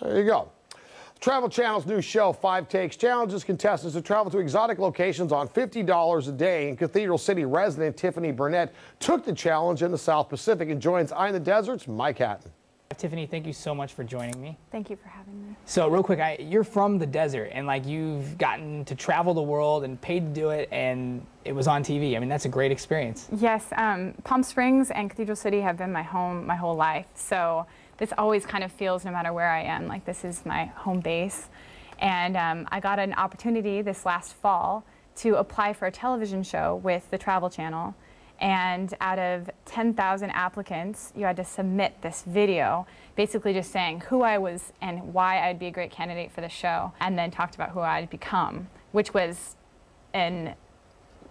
There you go. Travel Channel's new show, 5 Takes, challenges contestants to travel to exotic locations on $50 a day. And Cathedral City resident Tiffany Burnett took the challenge in the South Pacific and joins Eye in the Desert's Mike Hatton. Tiffany, thank you so much for joining me. Thank you for having me. So real quick, you're from the desert and you've gotten to travel the world and paid to do it, and it was on TV. I mean, that's a great experience. Yes, Palm Springs and Cathedral City have been my home my whole life. So this always kind of feels, no matter where I am, like this is my home base. And I got an opportunity this last fall to apply for a television show with the Travel Channel. And out of 10,000 applicants, you had to submit this video, basically just saying who I was and why I'd be a great candidate for the show, and then talked about who I'd become, which was an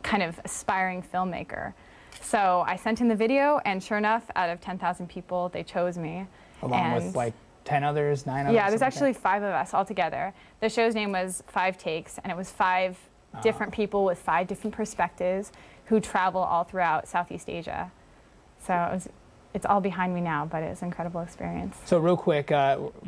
kind of aspiring filmmaker. So I sent in the video, and sure enough, out of 10,000 people, they chose me. Along with like 10 others, 9 others? Yeah, there's actually 5 of us all together. The show's name was 5 Takes, and it was 5 different people with 5 different perspectives who travel all throughout Southeast Asia. So it's all behind me now, but it was an incredible experience. So real quick,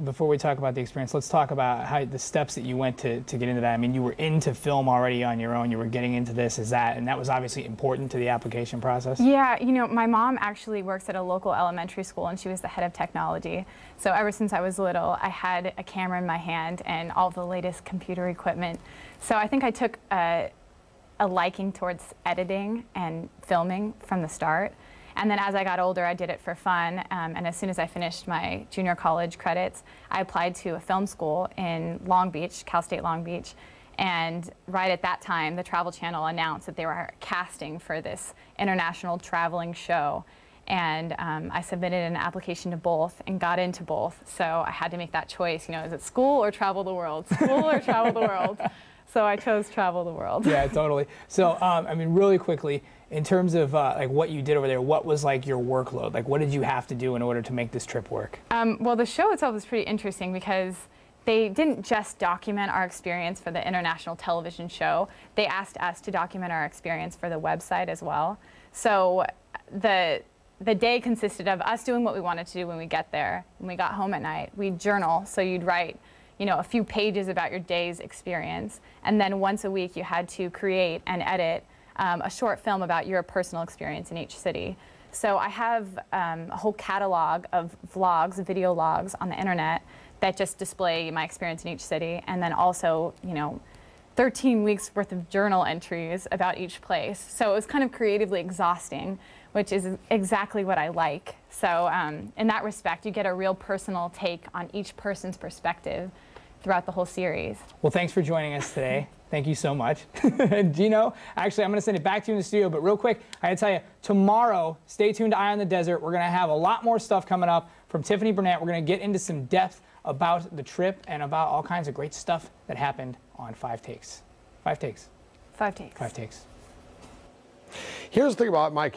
before we talk about the experience, let's talk about how the steps that you went to get into that. I mean, you were into film already on your own. You were getting into this, and that was obviously important to the application process? Yeah, you know, my mom actually works at a local elementary school, and she was the head of technology. So ever since I was little, I had a camera in my hand and all the latest computer equipment. So I think I took a liking towards editing and filming from the start. And then as I got older, I did it for fun. And as soon as I finished my junior college credits, I applied to a film school in Long Beach, Cal State Long Beach. And right at that time, the Travel Channel announced that they were casting for this international traveling show. And I submitted an application to both and got into both. So I had to make that choice, you know, is it school or travel the world? School or travel the world? So I chose travel the world. Yeah, totally. So, I mean, really quickly, in terms of like what you did over there, what was like your workload? Like, what did you have to do in order to make this trip work? Well, the show itself was pretty interesting because they didn't just document our experience for the international television show. They asked us to document our experience for the website as well. So the day consisted of us doing what we wanted to do when we get there. When we got home at night, we'd journal. So you'd write, you know, a few pages about your day's experience. And then once a week, you had to create and edit a short film about your personal experience in each city. So I have a whole catalog of vlogs, video logs on the internet that just display my experience in each city. And then also, you know, 13 weeks worth of journal entries about each place. So it was kind of creatively exhausting, which is exactly what I like. So in that respect, you get a real personal take on each person's perspective throughout the whole series. Well, thanks for joining us today. Thank you so much. Gino, actually, I'm going to send it back to you in the studio, but real quick, I got to tell you, tomorrow, stay tuned to Eye on the Desert. We're going to have a lot more stuff coming up from Tiffany Burnett. We're going to get into some depth about the trip and about all kinds of great stuff that happened on 5 Takes. 5 Takes. 5 Takes. 5 Takes. Here's the thing about Mike Hatton.